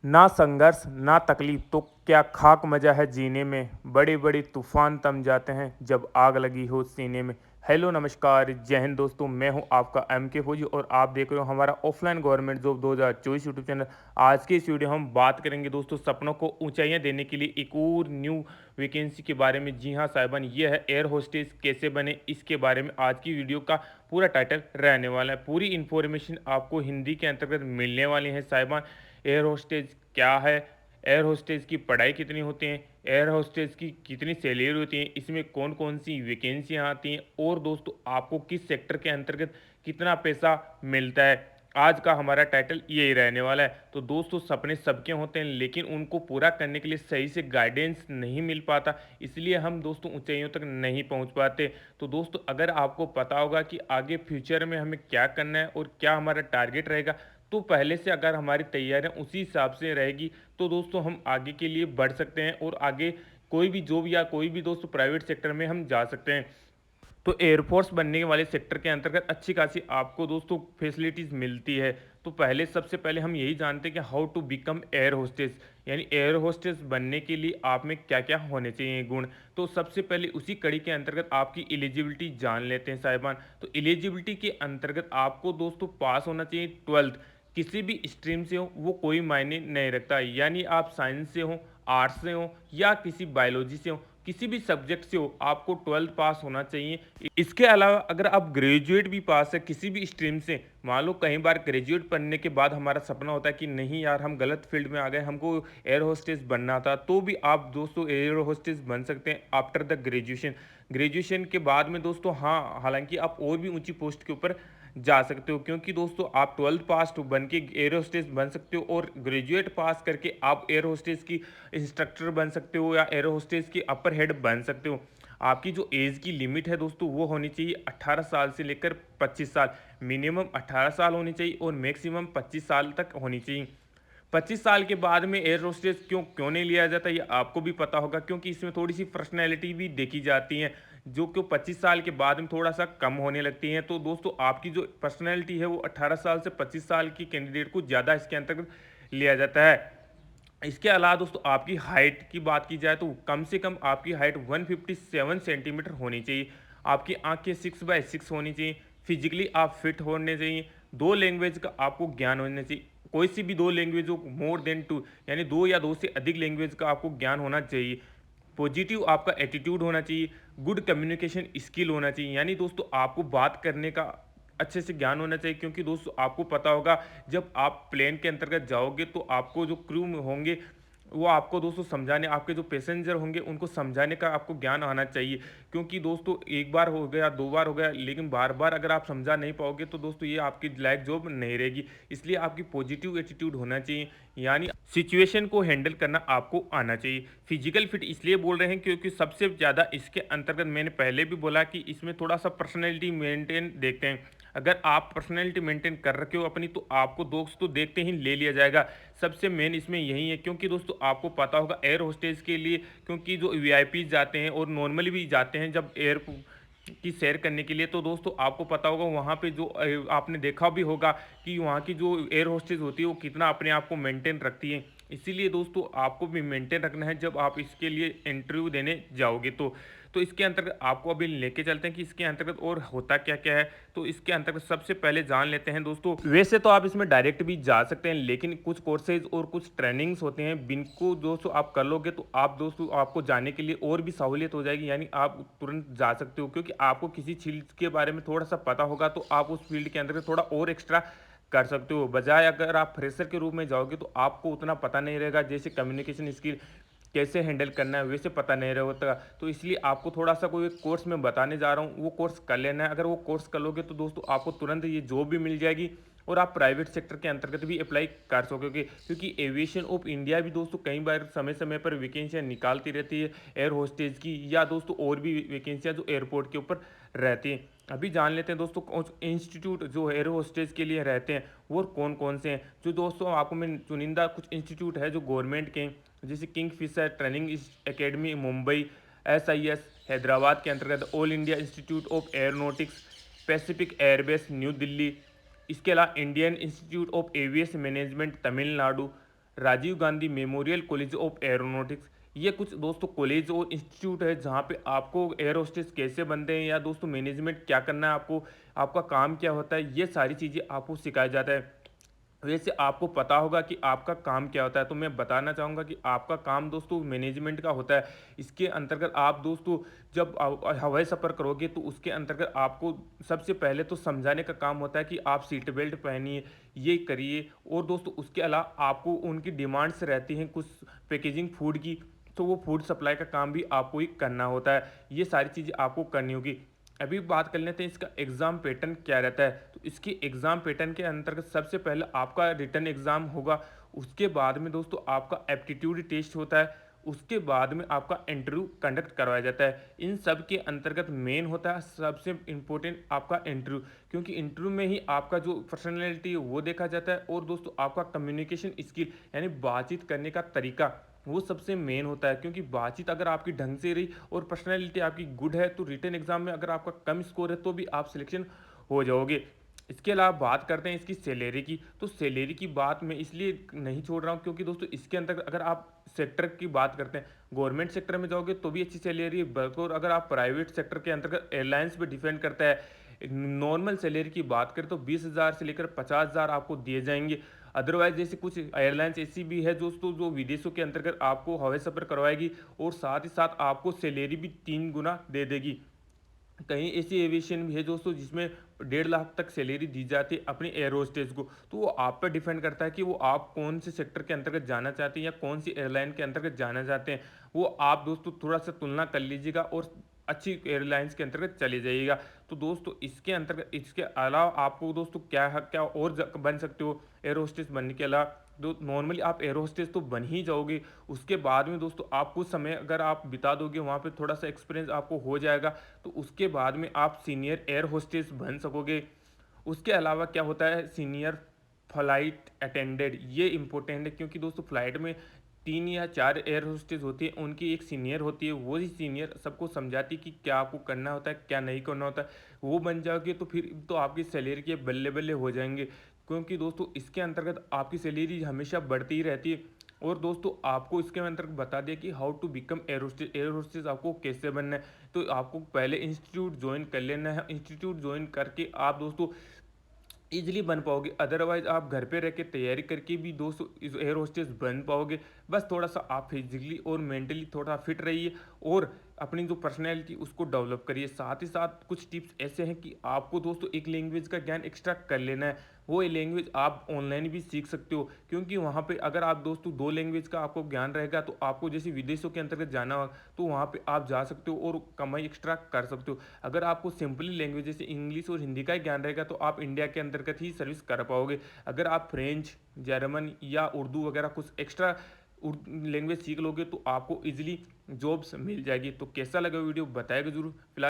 ना संघर्ष ना तकलीफ तो क्या खाक मजा है जीने में। बड़े बड़े तूफान थम जाते हैं जब आग लगी हो सीने में। हेलो नमस्कार जय हिंद दोस्तों, मैं हूं आपका एम के फौजी और आप देख रहे हो हमारा offline government job 2024 YouTube channel. आज के इस वीडियो हम बात करेंगे दोस्तों सपनों को ऊंचाइयां देने के लिए एक और न्यू वैकेंसी के बारे में। जी हां साहिबान, ये है एयर होस्टेस कैसे बने, इसके बारे में आज की वीडियो का पूरा टाइटल रहने वाला है। पूरी इन्फॉर्मेशन आपको हिंदी के अंतर्गत मिलने वाली है साहिबान। एयर होस्टेज क्या है, एयर होस्टेज की पढ़ाई कितनी होती है, एयर होस्टेज की कितनी सैलरी होती है, इसमें कौन कौन सी वैकेंसियाँ आती हैं और दोस्तों आपको किस सेक्टर के अंतर्गत कितना पैसा मिलता है। आज का हमारा टाइटल यही रहने वाला है। तो दोस्तों सपने सबके होते हैं लेकिन उनको पूरा करने के लिए सही से गाइडेंस नहीं मिल पाता, इसलिए हम दोस्तों ऊंचाइयों तक नहीं पहुंच पाते। तो दोस्तों अगर आपको पता होगा कि आगे फ्यूचर में हमें क्या करना है और क्या हमारा टारगेट रहेगा, तो पहले से अगर हमारी तैयारियां उसी हिसाब से रहेगी तो दोस्तों हम आगे के लिए बढ़ सकते हैं और आगे कोई भी जॉब या कोई भी दोस्तों प्राइवेट सेक्टर में हम जा सकते हैं। तो एयरफोर्स बनने वाले सेक्टर के अंतर्गत अच्छी खासी आपको दोस्तों फैसिलिटीज़ मिलती है। तो पहले सबसे पहले हम यही जानते हैं कि how to become air hostess, यानी एयर होस्टेस बनने के लिए आप में क्या क्या होने चाहिए गुण। तो सबसे पहले उसी कड़ी के अंतर्गत आपकी एलिजिबिलिटी जान लेते हैं साहिबान। तो एलिजिबिलिटी के अंतर्गत आपको दोस्तों पास होना चाहिए 12th, किसी भी स्ट्रीम से हो वो कोई मायने नहीं रखता, यानी आप साइंस से हो, आर्ट्स से हो या किसी बायोलॉजी से हो, किसी भी सब्जेक्ट से हो आपको 12th पास होना चाहिए। इसके अलावा अगर आप ग्रेजुएट भी पास है किसी भी स्ट्रीम से, मान लो कई बार ग्रेजुएट पढ़ने के बाद हमारा सपना होता है कि नहीं यार हम गलत फील्ड में आ गए, हमको एयर होस्टेस बनना था, तो भी आप दोस्तों एयर होस्टेस बन सकते हैं आफ्टर द ग्रेजुएशन। ग्रेजुएशन के बाद में दोस्तों हाँ, हालांकि आप और भी ऊंची पोस्ट के ऊपर जा सकते हो, क्योंकि दोस्तों आप 12th पास बन के एयर होस्टेस बन सकते हो और ग्रेजुएट पास करके आप एयर होस्टेस की इंस्ट्रक्टर बन सकते हो या एयर होस्टेस की अपर हेड बन सकते हो। आपकी जो एज की लिमिट है दोस्तों वो होनी चाहिए 18 साल से लेकर 25 साल। मिनिमम 18 साल होनी चाहिए और मैक्सिमम 25 साल तक होनी चाहिए। 25 साल के बाद में एयर होस्टेस क्यों क्यों नहीं लिया जाता ये आपको भी पता होगा, क्योंकि इसमें थोड़ी सी पर्सनैलिटी भी देखी जाती है जो कि 25 साल के बाद में थोड़ा सा कम होने लगती हैं। तो दोस्तों आपकी जो पर्सनैलिटी है वो 18 साल से 25 साल की कैंडिडेट को ज़्यादा इसके अंतर्गत लिया जाता है। इसके अलावा दोस्तों आपकी हाइट की बात की जाए तो कम से कम आपकी हाइट 157 सेंटीमीटर होनी चाहिए। आपकी आंखें 6/6 होनी चाहिए। फिजिकली आप फिट होने चाहिए। दो लैंग्वेज का आपको ज्ञान होना चाहिए, कोई सी भी दो लैंग्वेज हो, मोर देन टू, यानी दो या दो से अधिक लैंग्वेज का आपको ज्ञान होना चाहिए। पॉजिटिव आपका एटीट्यूड होना चाहिए। गुड कम्युनिकेशन स्किल होना चाहिए, यानी दोस्तों आपको बात करने का अच्छे से ज्ञान होना चाहिए, क्योंकि दोस्तों आपको पता होगा जब आप प्लेन के अंतर्गत जाओगे तो आपको जो क्रू में होंगे वो आपको दोस्तों समझाने, आपके जो पैसेंजर होंगे उनको समझाने का आपको ज्ञान आना चाहिए। क्योंकि दोस्तों एक बार हो गया, दो बार हो गया, लेकिन बार बार अगर आप समझा नहीं पाओगे तो दोस्तों ये आपकी लाइफ जॉब नहीं रहेगी। इसलिए आपकी पॉजिटिव एटीट्यूड होना चाहिए, यानी सिचुएशन को हैंडल करना आपको आना चाहिए। फिजिकल फिट इसलिए बोल रहे हैं क्योंकि सबसे ज़्यादा इसके अंतर्गत मैंने पहले भी बोला कि इसमें थोड़ा सा पर्सनैलिटी मेंटेन देखते हैं। अगर आप पर्सनैलिटी मेंटेन कर रखे हो अपनी तो आपको दोस्तों देखते ही ले लिया जाएगा। सबसे मेन इसमें यही है, क्योंकि दोस्तों आपको पता होगा एयर होस्टेज के लिए, क्योंकि जो वीआईपी जाते हैं और नॉर्मली भी जाते हैं जब एयर की सैर करने के लिए, तो दोस्तों आपको पता होगा वहाँ पे जो आपने देखा भी होगा कि वहाँ की जो एयर होस्टेज होती है वो कितना अपने आप को मेंटेन रखती है। इसीलिए दोस्तों आपको भी मेंटेन रखना है जब आप इसके लिए इंटरव्यू देने जाओगे तो इसके अंतर्गत आपको अभी लेके चलते हैं कि इसके अंतर्गत और होता क्या क्या है। तो इसके अंतर्गत सबसे पहले जान लेते हैं दोस्तों, वैसे तो आप इसमें डायरेक्ट भी जा सकते हैं लेकिन कुछ कोर्सेज और कुछ ट्रेनिंग्स होते हैं जिनको दोस्तों आप कर लोगे तो आप दोस्तों आपको जाने के लिए और भी सहूलियत हो जाएगी, यानी आप तुरंत जा सकते हो। क्योंकि आपको किसी चीज़ के बारे में थोड़ा सा पता होगा तो आप उस फील्ड के अंदर थोड़ा और एक्स्ट्रा कर सकते हो, बजाय अगर आप फ्रेशर के रूप में जाओगे तो आपको उतना पता नहीं रहेगा, जैसे कम्युनिकेशन स्किल कैसे हैंडल करना है वैसे पता नहीं रहता। तो इसलिए आपको थोड़ा सा कोई एक कोर्स मैं बताने जा रहा हूँ वो कोर्स कर लेना है। अगर वो कोर्स कर लोगे तो दोस्तों आपको तुरंत ये जॉब भी मिल जाएगी और आप प्राइवेट सेक्टर के अंतर्गत भी अप्लाई कर सकोगे, क्योंकि एविएशन ऑफ इंडिया भी दोस्तों कई बार समय समय पर वैकेंसियाँ निकालती रहती है एयर होस्टेज की, या दोस्तों और भी वैकेंसियाँ जो एयरपोर्ट के ऊपर रहती हैं। अभी जान लेते हैं दोस्तों कौन इंस्टीट्यूट जो एयर होस्टेज के लिए रहते हैं वो कौन कौन से हैं। जो दोस्तों आपको मैं चुनिंदा कुछ इंस्टीट्यूट है जो गवर्नमेंट के हैं, जैसे Kingfisher training academy Mumbai, SIS Hyderabad के अंतर्गत, all India institute of aeronautics, pacific airbase New Delhi. इसके अलावा Indian institute of aviation management Tamil Nadu, Rajiv Gandhi memorial college of aeronautics. ये कुछ दोस्तों कॉलेज और इंस्टीट्यूट है जहाँ पे आपको एयर होस्टेस कैसे बनते हैं या दोस्तों मैनेजमेंट क्या करना है आपको, आपका काम क्या होता है, ये सारी चीज़ें आपको सिखाया जाता है। वैसे आपको पता होगा कि आपका काम क्या होता है, तो मैं बताना चाहूँगा कि आपका काम दोस्तों मैनेजमेंट का होता है। इसके अंतर्गत आप दोस्तों जब हवाई सफ़र करोगे तो उसके अंतर्गत आपको सबसे पहले तो समझाने का काम होता है कि आप सीट बेल्ट पहनिए, ये करिए। और दोस्तों उसके अलावा आपको उनकी डिमांड्स रहती हैं कुछ पैकेजिंग फूड की, तो वो फूड सप्लाई का काम भी आपको ही करना होता है। ये सारी चीज़ें आपको करनी होगी। अभी बात कर लेते हैं इसका एग्ज़ाम पैटर्न क्या रहता है। तो इसकी एग्ज़ाम पैटर्न के अंतर्गत सबसे पहले आपका रिटन एग्ज़ाम होगा, उसके बाद में दोस्तों आपका एप्टीट्यूड टेस्ट होता है, उसके बाद में आपका इंटरव्यू कंडक्ट करवाया जाता है। इन सब के अंतर्गत मेन होता है सबसे इम्पोर्टेंट आपका इंटरव्यू, क्योंकि इंटरव्यू में ही आपका जो पर्सनैलिटी है वो देखा जाता है और दोस्तों आपका कम्युनिकेशन स्किल यानी बातचीत करने का तरीका वो सबसे मेन होता है। क्योंकि बातचीत अगर आपकी ढंग से रही और पर्सनैलिटी आपकी गुड है तो रिटन एग्जाम में अगर आपका कम स्कोर है तो भी आप सिलेक्शन हो जाओगे। इसके अलावा बात करते हैं इसकी सैलरी की। तो सैलरी की बात मैं इसलिए नहीं छोड़ रहा हूँ क्योंकि दोस्तों इसके अंदर अगर आप सेक्टर की बात करते हैं, गवर्नमेंट सेक्टर में जाओगे तो भी अच्छी सैलरी है, बल्कि और अगर आप प्राइवेट सेक्टर के अंतर्गत एयरलाइंस पे डिपेंड करता है। नॉर्मल सैलरी की बात करें तो 20,000 से लेकर 50,000 आपको दिए जाएंगे। अदरवाइज जैसे कुछ एयरलाइंस ऐसी भी है दोस्तों जो विदेशों के अंतर्गत आपको हवाई सफ़र करवाएगी और साथ ही साथ आपको सैलरी भी 3 गुना दे देगी। कहीं ऐसी एविएशन भी है दोस्तों जिसमें 1.5 लाख तक सैलरी दी जाती है अपनी एयर होस्टेस को। तो वो आप पर डिपेंड करता है कि वो आप कौन से सेक्टर के अंतर्गत जाना चाहते हैं या कौन सी एयरलाइन के अंतर्गत जाना चाहते हैं। वो आप दोस्तों थोड़ा सा तुलना कर लीजिएगा और अच्छी एयरलाइंस के अंतर्गत चले जाइएगा। तो दोस्तों इसके अंतर्गत इसके अलावा आपको दोस्तों क्या क्या और बन सकते हो एयर होस्टेस बनने के अलावा। दो नॉर्मली आप एयर होस्टेस तो बन ही जाओगे, उसके बाद में दोस्तों आप कुछ समय अगर आप बिता दोगे वहाँ पे थोड़ा सा एक्सपीरियंस आपको हो जाएगा, तो उसके बाद में आप सीनियर एयर होस्टेस बन सकोगे। उसके अलावा क्या होता है सीनियर फ्लाइट अटेंडेंट, ये इंपॉर्टेंट है क्योंकि दोस्तों फ्लाइट में 3 या 4 एयर होस्टेस होती है, उनकी एक सीनियर होती है, वो ही सीनियर सबको समझाती है कि क्या आपको करना होता है क्या नहीं करना होता है। वो बन जाओगे तो फिर तो आपकी सैलरी के बल्ले बल्ले हो जाएंगे, क्योंकि दोस्तों इसके अंतर्गत आपकी सैलरी हमेशा बढ़ती ही रहती है। और दोस्तों आपको इसके अंतर्गत बता दिया कि how to become air hostess, air hostess आपको कैसे बनना है। तो आपको पहले इंस्टीट्यूट ज्वाइन कर लेना है, इंस्टीट्यूट ज्वाइन करके आप दोस्तों ईजिली बन पाओगे। अदरवाइज आप घर पे रह के तैयारी करके भी दोस्तों इस एयर होस्टेस बन पाओगे। बस थोड़ा सा आप फिजिकली और मेंटली थोड़ा फिट रहिए और अपनी जो पर्सनैलिटी उसको डेवलप करिए। साथ ही साथ कुछ टिप्स ऐसे हैं कि आपको दोस्तों एक लैंग्वेज का ज्ञान एक्स्ट्रा कर लेना है। वो लैंग्वेज आप ऑनलाइन भी सीख सकते हो, क्योंकि वहाँ पे अगर आप दोस्तों 2 लैंग्वेज का आपको ज्ञान रहेगा तो आपको जैसे विदेशों के अंतर्गत जाना हो तो वहाँ पे आप जा सकते हो और कमाई एक्स्ट्रा कर सकते हो। अगर आपको सिंपली लैंग्वेज जैसे इंग्लिश और हिंदी का ही ज्ञान रहेगा तो आप इंडिया के अंतर्गत ही सर्विस कर पाओगे। अगर आप फ्रेंच, जर्मन या उर्दू वगैरह कुछ एक्स्ट्रा लैंग्वेज सीख लोगे तो आपको इजीली जॉब्स मिल जाएगी। तो कैसा लगा वीडियो बताएगा जरूर। फिलहाल